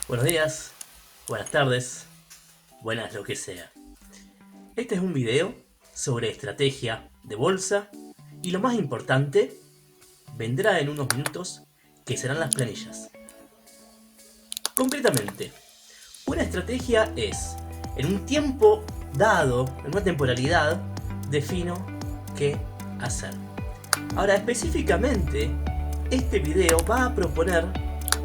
Buenos días, buenas tardes, buenas lo que sea. Este es un video sobre estrategia de bolsa y lo más importante, vendrá en unos minutos, que serán las planillas. Concretamente, una estrategia es, en un tiempo dado, en una temporalidad, defino qué hacer. Ahora, específicamente, este video va a proponer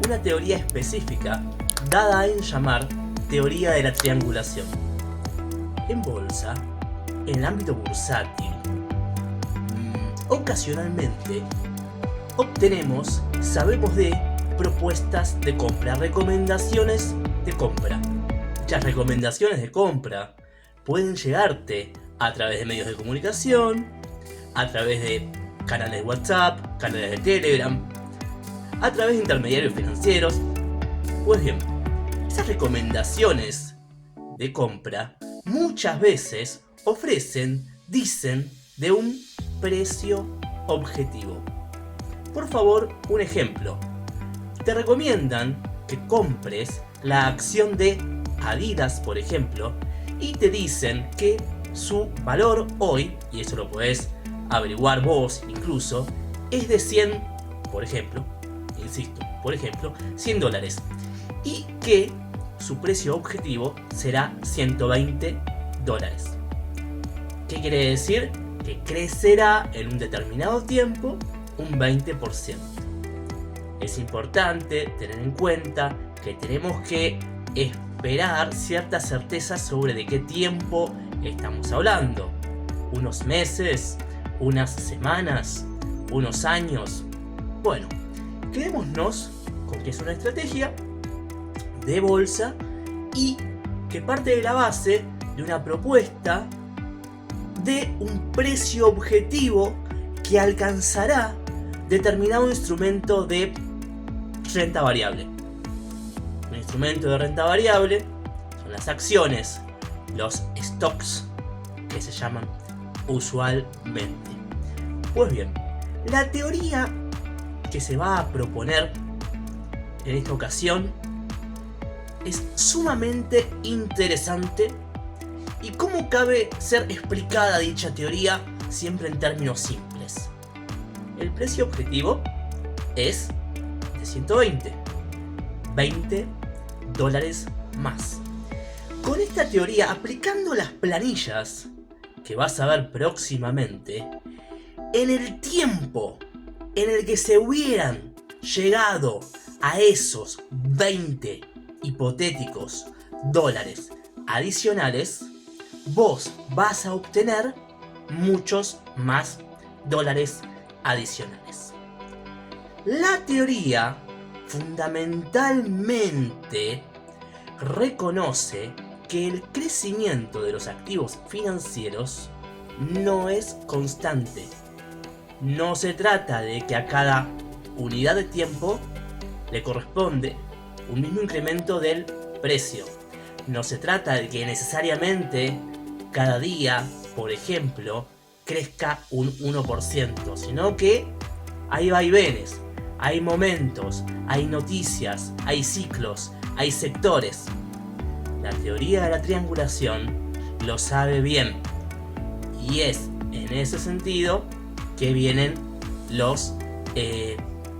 una teoría específica dada en llamar teoría de la triangulación. En bolsa, en el ámbito bursátil, ocasionalmente sabemos de propuestas de compra, recomendaciones de compra. Dichas recomendaciones de compra pueden llegarte a través de medios de comunicación, a través de canales de WhatsApp, canales de Telegram, a través de intermediarios financieros. Pues bien, esas recomendaciones de compra muchas veces dicen de un precio objetivo. Por favor, un ejemplo. Te recomiendan que compres la acción de Adidas, por ejemplo, y te dicen que su valor hoy, y eso lo podés averiguar vos incluso, es de 100, por ejemplo, $100, y que su precio objetivo será $120. ¿Qué quiere decir? Que crecerá en un determinado tiempo un 20%. Es importante tener en cuenta que tenemos que esperar cierta certeza sobre de qué tiempo estamos hablando. ¿Unos meses? ¿Unas semanas? ¿Unos años? Bueno, quedémonos con que es una estrategia de bolsa y que parte de la base de una propuesta de un precio objetivo que alcanzará determinado instrumento de renta variable. Un instrumento de renta variable son las acciones, los stocks que se llaman usualmente. Pues bien, la teoría que se va a proponer en esta ocasión es sumamente interesante. ¿Y cómo cabe ser explicada dicha teoría siempre en términos simples? El precio objetivo es de 120, $20 más. Con esta teoría, aplicando las planillas que vas a ver próximamente, en el tiempo en el que se hubieran llegado a esos 20 hipotéticos dólares adicionales, vos vas a obtener muchos más dólares adicionales. La teoría fundamentalmente reconoce que el crecimiento de los activos financieros no es constante. No se trata de que a cada unidad de tiempo le corresponde un mismo incremento del precio. No se trata de que necesariamente cada día, por ejemplo, crezca un 1%, sino que hay vaivenes, hay momentos, hay noticias, hay ciclos, hay sectores. La teoría de la triangulación lo sabe bien, y es en ese sentido que vienen los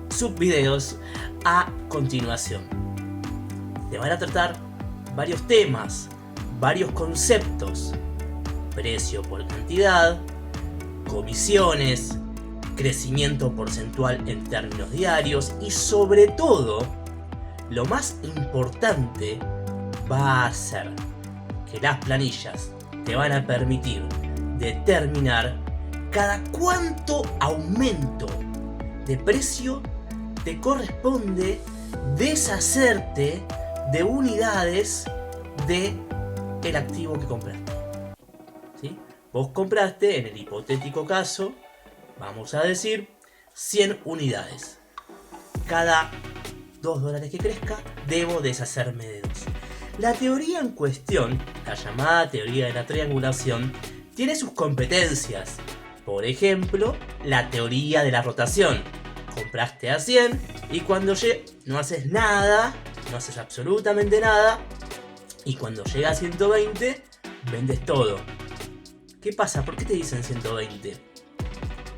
subvideos a continuación. Te van a tratar varios temas, varios conceptos: precio por cantidad, comisiones, crecimiento porcentual en términos diarios y, sobre todo, lo más importante va a ser que las planillas te van a permitir determinar cada cuánto aumento de precio te corresponde deshacerte de unidades de el activo que compraste. ¿Sí? Vos compraste, en el hipotético caso, vamos a decir, 100 unidades. Cada $2 que crezca, debo deshacerme de 2. La teoría en cuestión, la llamada teoría de la triangulación, tiene sus competencias. Por ejemplo, la teoría de la rotación. Compraste a 100 y cuando no haces nada no haces absolutamente nada y cuando llega a 120 vendes todo. ¿Qué pasa? ¿Por qué te dicen 120?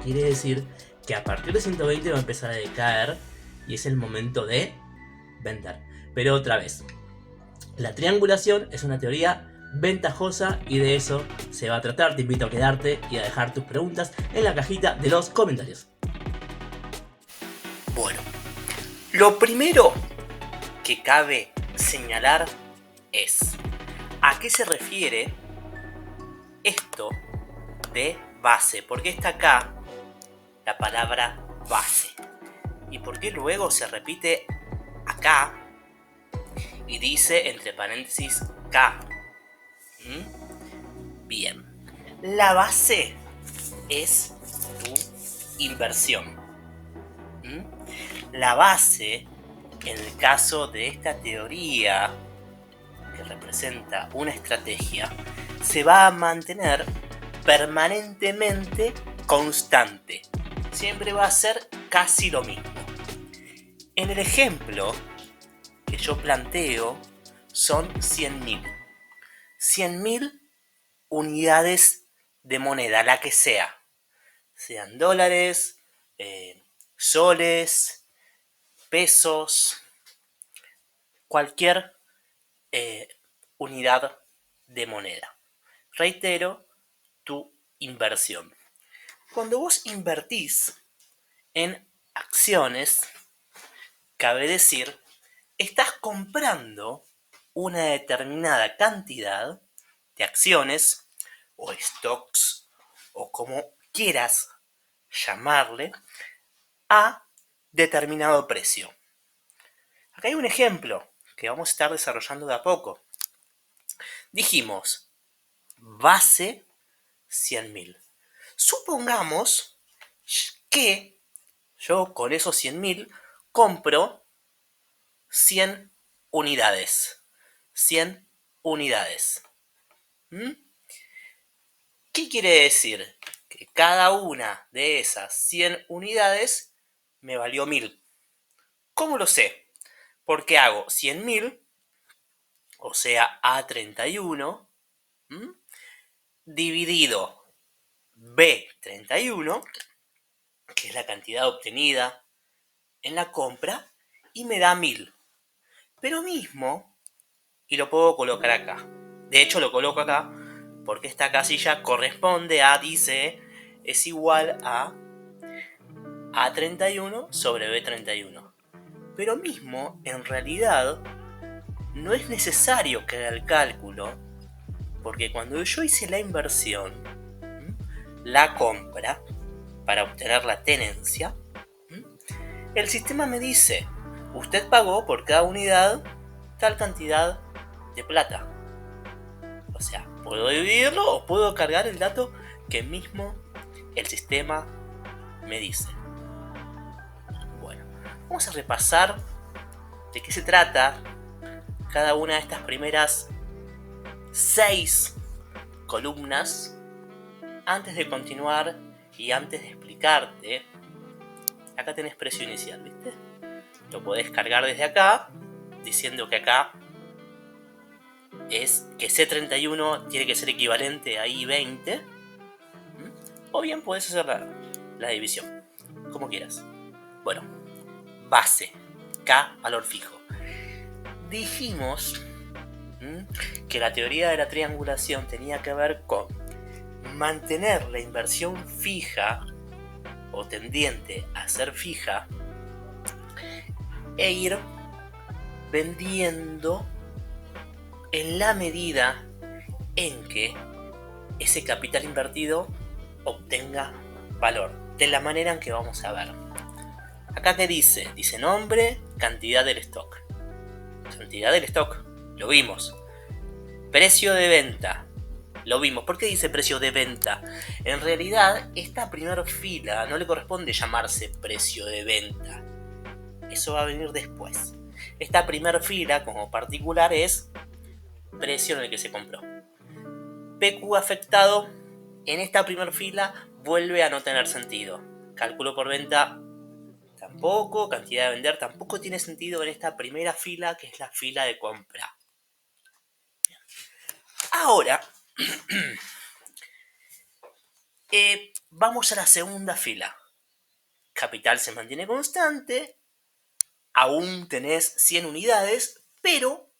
Quiere decir que a partir de 120 va a empezar a decaer y es el momento de vender. Pero otra vez, la triangulación es una teoría ventajosa y de eso se va a tratar. Te invito a quedarte y a dejar tus preguntas en la cajita de los comentarios. Bueno, lo primero que cabe señalar es ¿a qué se refiere esto de base? ¿Por qué está acá la palabra base? ¿Y por qué luego se repite acá y dice entre paréntesis K? Bien, la base es tu inversión. La base, en el caso de esta teoría que representa una estrategia, se va a mantener permanentemente constante. Siempre va a ser casi lo mismo. En el ejemplo que yo planteo son 100.000. 100.000 unidades de moneda, la que sea. Sean dólares, soles, pesos, cualquier unidad de moneda. Reitero, tu inversión. Cuando vos invertís en acciones, cabe decir, estás comprando una determinada cantidad de acciones o stocks o como quieras llamarle a determinado precio. Acá hay un ejemplo que vamos a estar desarrollando de a poco. Dijimos, base 100.000. Supongamos que yo con esos 100.000 compro 100 unidades. 100 unidades. ¿Qué quiere decir? Que cada una de esas 100 unidades me valió 1.000. ¿Cómo lo sé? Porque hago 100.000, o sea, A31, dividido B31, que es la cantidad obtenida en la compra, y me da 1.000. Pero mismo, y lo puedo colocar acá. De hecho, lo coloco acá porque esta casilla corresponde a, dice, es igual a A31 sobre B31. Pero mismo, en realidad, no es necesario que haga el cálculo, porque cuando yo hice la inversión, la compra, para obtener la tenencia, el sistema me dice, usted pagó por cada unidad tal cantidad de plata. O sea, puedo dividirlo o puedo cargar el dato que mismo el sistema me dice. Bueno, vamos a repasar de qué se trata cada una de estas primeras 6 columnas antes de continuar y antes de explicarte. Acá tenés precio inicial, ¿viste? Lo podés cargar desde acá diciendo que acá es que C31 tiene que ser equivalente a I20, o bien podés hacer la división, como quieras. Bueno, base, K, valor fijo. Dijimos que la teoría de la triangulación tenía que ver con mantener la inversión fija o tendiente a ser fija e ir vendiendo en la medida en que ese capital invertido obtenga valor, de la manera en que vamos a ver. Acá te dice nombre, cantidad del stock. Cantidad del stock, lo vimos. Precio de venta, lo vimos. ¿Por qué dice precio de venta? En realidad, esta primera fila no le corresponde llamarse precio de venta. Eso va a venir después. Esta primera fila, como particular, es precio en el que se compró. PQ afectado, en esta primera fila, vuelve a no tener sentido. Cálculo por venta tampoco, cantidad de vender tampoco tiene sentido en esta primera fila, que es la fila de compra. Ahora, vamos a la segunda fila. Capital se mantiene constante, aún tenés 100 unidades, pero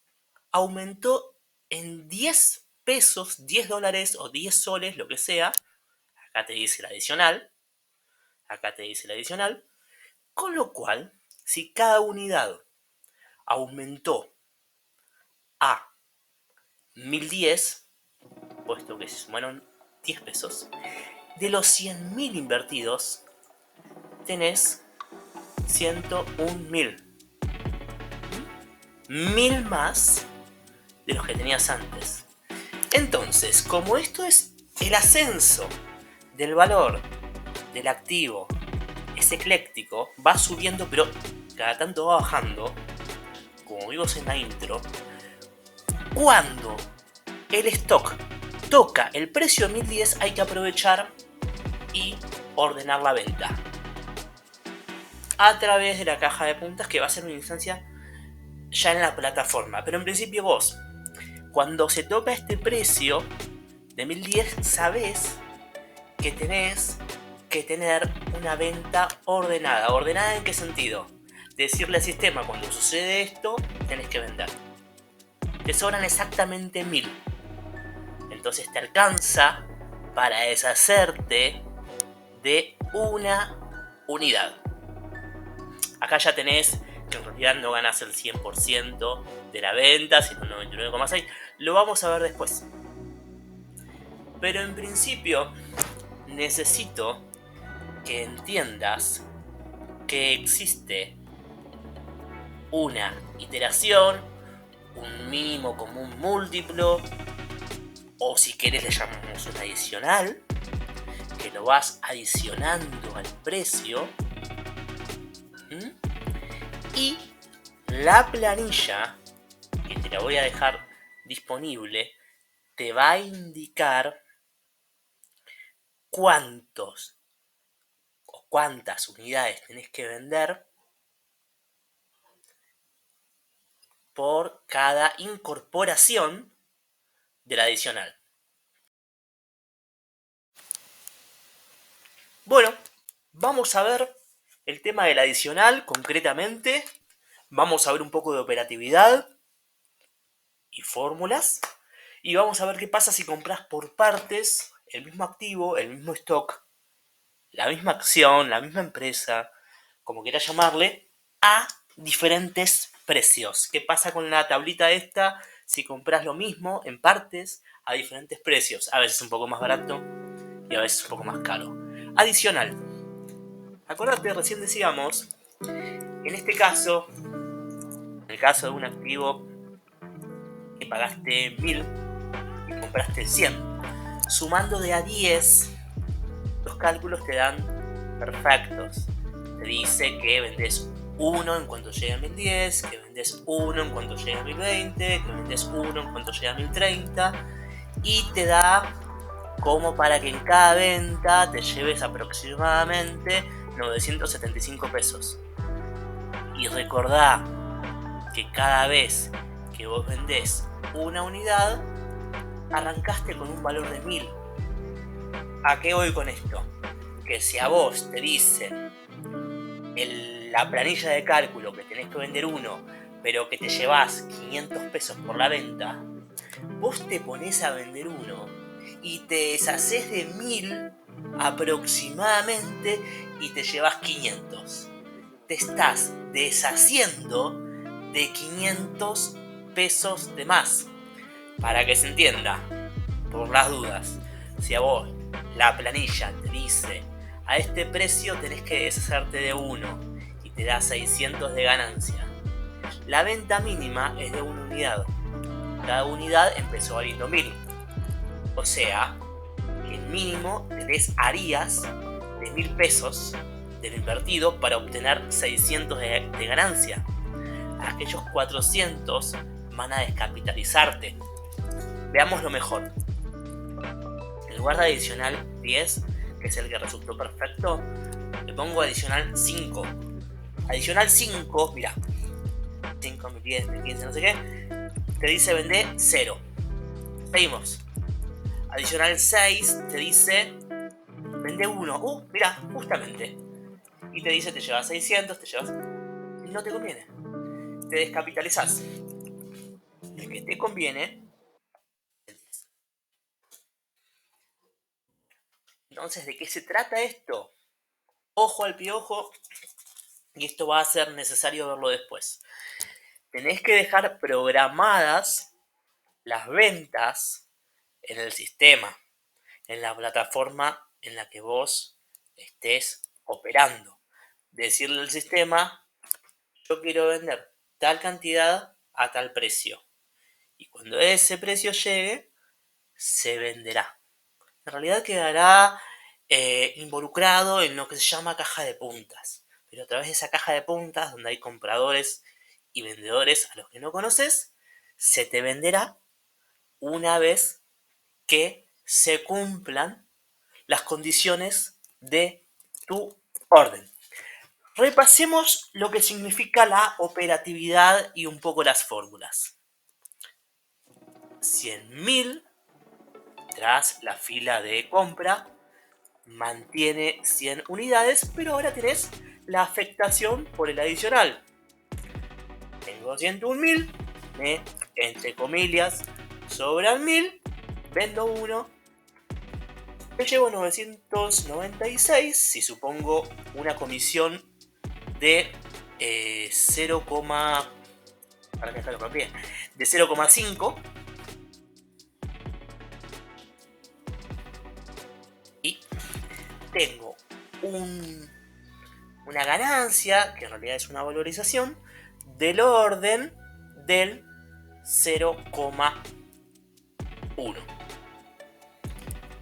aumentó en 10 pesos, 10 dólares o 10 soles, lo que sea. Acá te dice el adicional. Con lo cual, si cada unidad aumentó a 1010, puesto que se sumaron 10 pesos, de los 100.000 invertidos, tenés 101.000. 1.000 más de los que tenías antes. Entonces, como esto es el ascenso del valor del activo, es ecléctico, va subiendo, pero cada tanto va bajando, como vimos en la intro. Cuando el stock toca el precio de 1010, hay que aprovechar y ordenar la venta a través de la caja de puntas, que va a ser una instancia ya en la plataforma. Pero en principio vos, cuando se toca este precio de 1010, sabés que tenés que tener una venta ordenada. ¿Ordenada en qué sentido? Decirle al sistema, cuando sucede esto, tenés que vender. Te sobran exactamente 1.000. Entonces te alcanza para deshacerte de una unidad. Acá ya tenés que en realidad no ganas el 100% de la venta, sino un 99,6%. Lo vamos a ver después. Pero en principio necesito que entiendas que existe una iteración, un mínimo común múltiplo, o si querés le llamamos un adicional, que lo vas adicionando al precio. Y la planilla, que te la voy a dejar disponible, te va a indicar cuántos o cuántas unidades tenés que vender por cada incorporación del adicional. Bueno, vamos a ver el tema del adicional concretamente. Vamos a ver un poco de operatividad y fórmulas. Y vamos a ver qué pasa si compras por partes el mismo activo, el mismo stock, la misma acción, la misma empresa, como quieras llamarle, a diferentes precios. ¿Qué pasa con la tablita esta si compras lo mismo en partes a diferentes precios? A veces un poco más barato y a veces un poco más caro. Adicional. Acordate, recién decíamos, en este caso, en el caso de un activo que pagaste 1.000 y compraste 100, sumando de a 10, los cálculos te dan perfectos. Te dice que vendés 1 en cuanto llegue a 1010, que vendés 1 en cuanto llegue a 1020, que vendés 1 en cuanto llegue a 1030, y te da como para que en cada venta te lleves aproximadamente 975 pesos. Y recordá que cada vez que vos vendés una unidad, arrancaste con un valor de 1.000. ¿A qué voy con esto? Que si a vos te dicen la planilla de cálculo que tenés que vender 1, pero que te llevas 500 pesos por la venta, vos te ponés a vender 1 y te deshaces de 1.000 aproximadamente y te llevas 500. Te estás deshaciendo de 500 pesos de más. Para que se entienda, por las dudas, si a vos la planilla te dice a este precio tenés que deshacerte de 1 y te da 600 de ganancia, la venta mínima es de una unidad. Cada unidad empezó valiendo 1.000. O sea, que el mínimo harías de 1.000 pesos de lo invertido para obtener 600 de ganancia. Aquellos 400 van a descapitalizarte. Veámoslo mejor. En lugar de adicional 10, que es el que resultó perfecto, le pongo adicional 5. Adicional 5, mira, 5, 10, 15, no sé qué, te dice vender 0. Seguimos. Adicional 6 te dice vende 1. Mira, justamente. Y te dice te llevas 600, te llevas... No te conviene. Te descapitalizás. El que te conviene. Entonces, ¿de qué se trata esto? Ojo al piojo. Y esto va a ser necesario verlo después. Tenés que dejar programadas las ventas en el sistema, en la plataforma en la que vos estés operando. Decirle al sistema, yo quiero vender tal cantidad a tal precio. Y cuando ese precio llegue, se venderá. En realidad quedará involucrado en lo que se llama caja de puntas. Pero a través de esa caja de puntas, donde hay compradores y vendedores a los que no conoces, se te venderá una vez que se cumplan las condiciones de tu orden. Repasemos lo que significa la operatividad y un poco las fórmulas. 100.000 tras la fila de compra mantiene 100 unidades, pero ahora tenés la afectación por el adicional. Tengo 101.000, entre comillas, sobran 1.000, vendo 1, me llevo 996, si supongo una comisión de 0, de 0,5 y tengo una ganancia, que en realidad es una valorización, del orden del 0,1,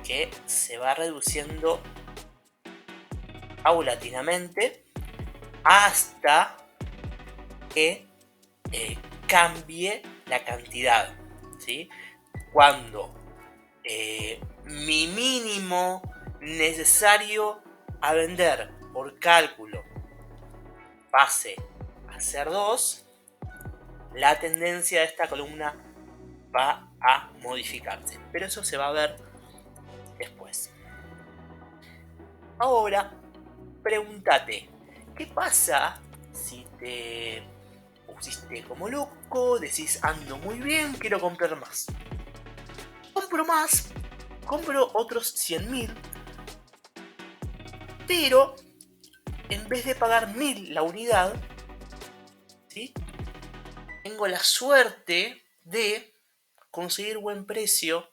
que se va reduciendo paulatinamente hasta que cambie la cantidad, ¿sí? Cuando mi mínimo necesario a vender por cálculo pase a ser 2, la tendencia de esta columna va a modificarse, pero eso se va a ver después. Ahora, pregúntate, ¿qué pasa si te pusiste como loco, decís ando muy bien, quiero comprar más? Compro más, compro otros 100.000, pero en vez de pagar 1.000 la unidad, ¿sí?, tengo la suerte de conseguir buen precio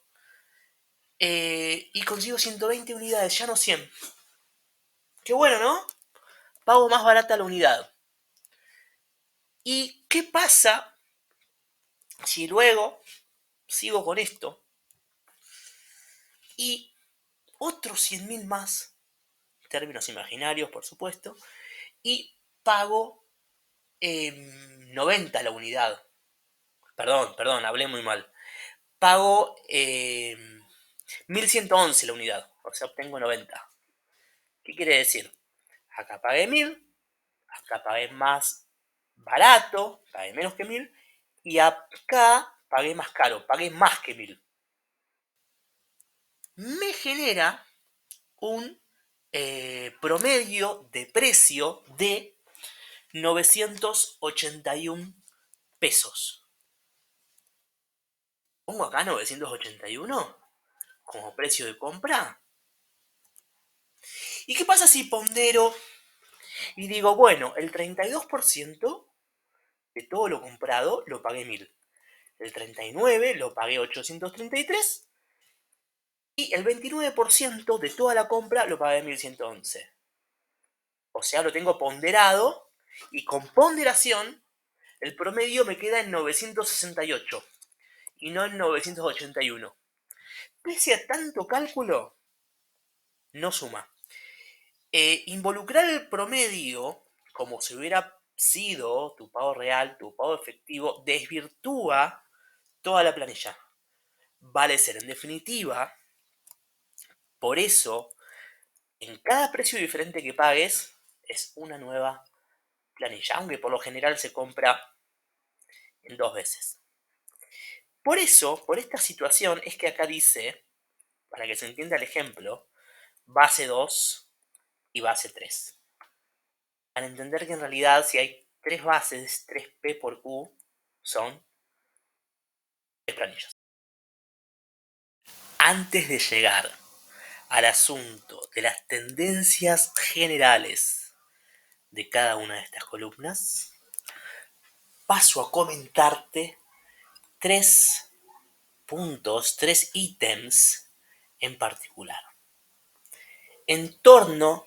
y consigo 120 unidades, ya no 100. Qué bueno, ¿no? Pago más barata la unidad. ¿Y qué pasa si luego sigo con esto y otros 100.000 más, términos imaginarios por supuesto, y pago 90 la unidad? Perdón, hablé muy mal. Pago 1.111 la unidad, o sea, obtengo 90. ¿Qué quiere decir? Acá pagué 1.000, acá pagué más barato, pagué menos que 1.000, y acá pagué más caro, pagué más que 1.000. Me genera un promedio de precio de 981 pesos. Pongo acá 981 como precio de compra. ¿Y qué pasa si pondero y digo, bueno, el 32% de todo lo comprado lo pagué 1.000, el 39% lo pagué 833 y el 29% de toda la compra lo pagué 1.111? O sea, lo tengo ponderado y con ponderación el promedio me queda en 968 y no en 981. Pese a tanto cálculo, no suma. Involucrar el promedio como si hubiera sido tu pago real, tu pago efectivo, desvirtúa toda la planilla. Vale ser, en definitiva, por eso, en cada precio diferente que pagues, es una nueva planilla, aunque por lo general se compra en 2 veces. Por eso, por esta situación, es que acá dice, para que se entienda el ejemplo, base 2 y base 3. Para entender que en realidad si hay 3 bases, 3P por Q son 3 planillas. Antes de llegar al asunto de las tendencias generales de cada una de estas columnas, paso a comentarte 3 puntos, 3 ítems en particular en torno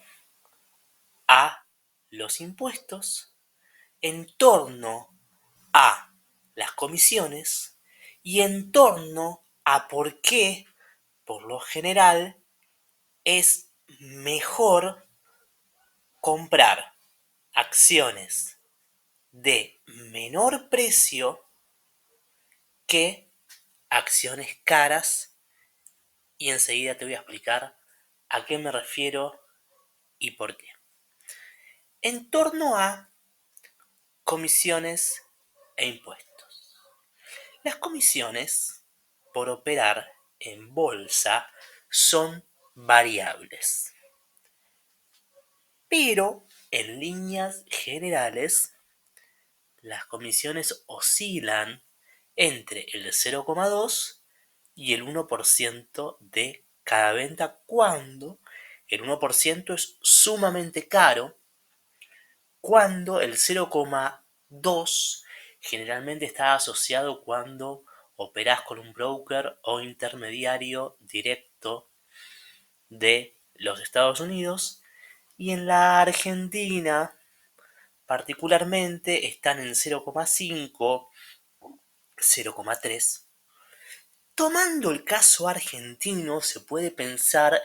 a los impuestos, en torno a las comisiones y en torno a por qué, por lo general, es mejor comprar acciones de menor precio que acciones caras, y enseguida te voy a explicar a qué me refiero y por qué. En torno a comisiones e impuestos. Las comisiones por operar en bolsa son variables, pero en líneas generales las comisiones oscilan entre el 0,2 y el 1% de cada venta, cuando el 1% es sumamente caro, cuando el 0,2 generalmente está asociado cuando operás con un broker o intermediario directo de los Estados Unidos, y en la Argentina particularmente están en 0,5, 0,3. Tomando el caso argentino, se puede pensar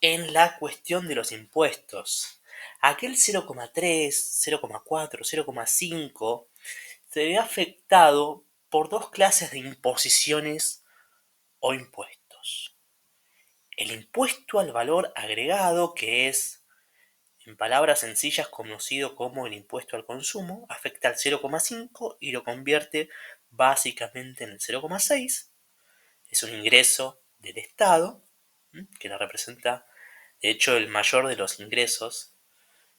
en la cuestión de los impuestos. Aquel 0,3, 0,4, 0,5 se ve afectado por 2 clases de imposiciones o impuestos. El impuesto al valor agregado, que es, en palabras sencillas, conocido como el impuesto al consumo, afecta al 0,5 y lo convierte básicamente en el 0,6. Es un ingreso del Estado, que lo representa, de hecho, el mayor de los ingresos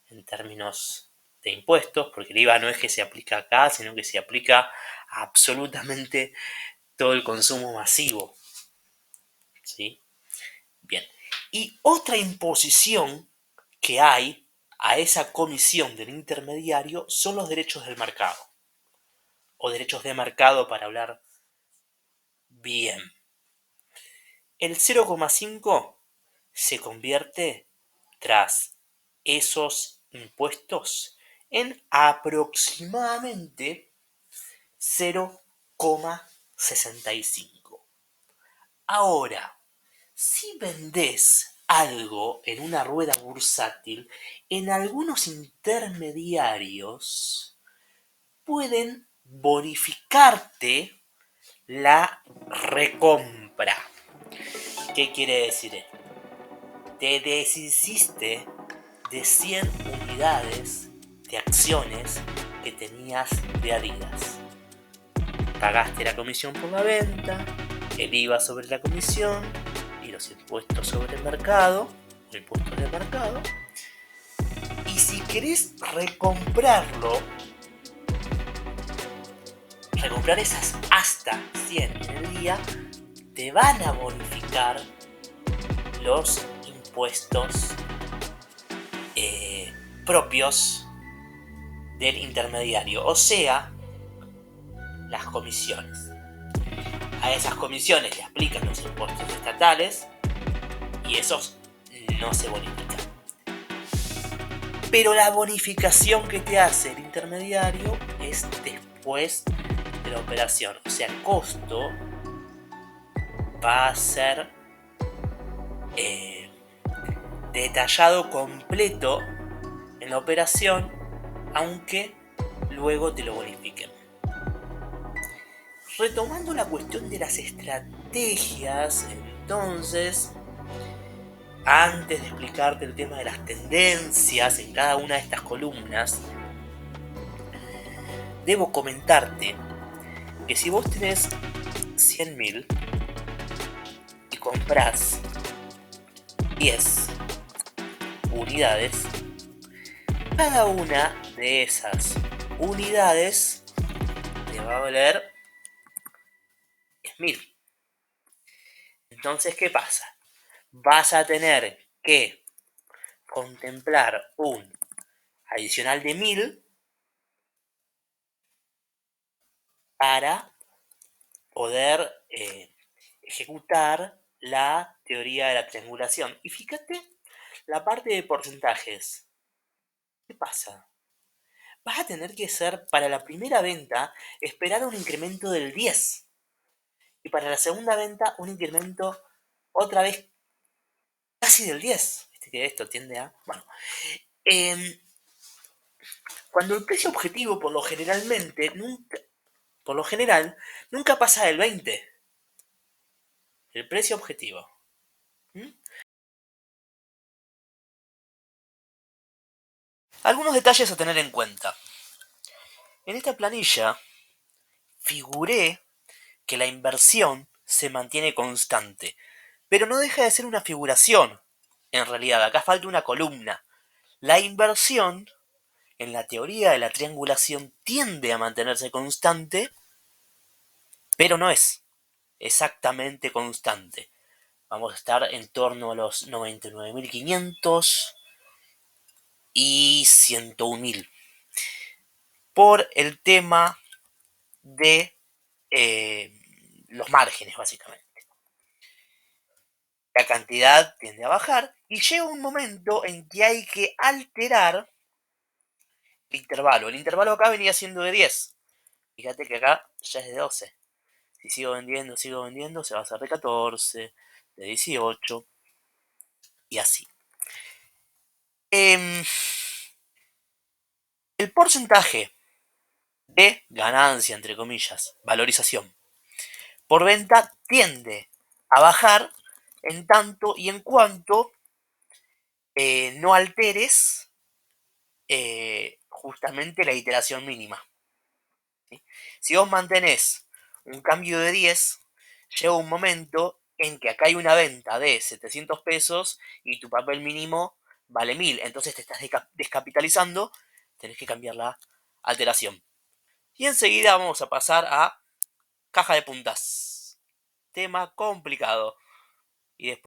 en términos de impuestos, porque el IVA no es que se aplica acá, sino que se aplica a absolutamente todo el consumo masivo. ¿Sí? Bien. Y otra imposición que hay a esa comisión del intermediario son los derechos del mercado, o derechos de mercado para hablar bien. El 0,5 se convierte, tras esos impuestos, en aproximadamente 0,65. Ahora, si vendés algo en una rueda bursátil, en algunos intermediarios pueden bonificarte la recompra. ¿Qué quiere decir esto? Te deshiciste de 100 unidades de acciones que tenías de Adidas. Pagaste la comisión por la venta, el IVA sobre la comisión y los impuestos sobre el mercado, los impuestos de mercado. Y si querés recomprar esas hasta 100 en el día, te van a bonificar los impuestos propios del intermediario, o sea, las comisiones. A esas comisiones le aplican los impuestos estatales y esos no se bonifican. Pero la bonificación que te hace el intermediario es después de la operación, o sea, el costo va a ser detallado completo en la operación, aunque luego te lo bonifiquen. Retomando la cuestión de las estrategias, entonces, antes de explicarte el tema de las tendencias en cada una de estas columnas, debo comentarte que si vos tenés 100.000 y comprás 10 unidades, cada una de esas unidades te va a valer 10.000. Entonces, ¿qué pasa? Vas a tener que contemplar un adicional de 1.000 para poder ejecutar la teoría de la triangulación. Y fíjate la parte de porcentajes. ¿Qué pasa? Vas a tener que hacer para la primera venta esperar un incremento del 10. Y para la segunda venta un incremento otra vez casi del 10. Viste que esto tiende a... Bueno, cuando el precio objetivo por lo general nunca pasa del 20. El precio objetivo. Algunos detalles a tener en cuenta. En esta planilla figuré que la inversión se mantiene constante, pero no deja de ser una figuración. En realidad, acá falta una columna. La inversión, en la teoría de la triangulación, tiende a mantenerse constante, pero no es exactamente constante. Vamos a estar en torno a los 99.500 y 101.000. Por el tema de los márgenes, básicamente. La cantidad tiende a bajar y llega un momento en que hay que alterar el intervalo. El intervalo acá venía siendo de 10. Fíjate que acá ya es de 12. Si sigo vendiendo, se va a hacer de 14, de 18 y así. El porcentaje de ganancia, entre comillas, valorización, por venta tiende a bajar en tanto y en cuanto no alteres justamente la iteración mínima. ¿Sí? Si vos mantenés un cambio de 10, llega un momento en que acá hay una venta de 700 pesos y tu papel mínimo vale 1.000, entonces te estás descapitalizando, tenés que cambiar la alteración. Y enseguida vamos a pasar a caja de puntas. Tema complicado. Y después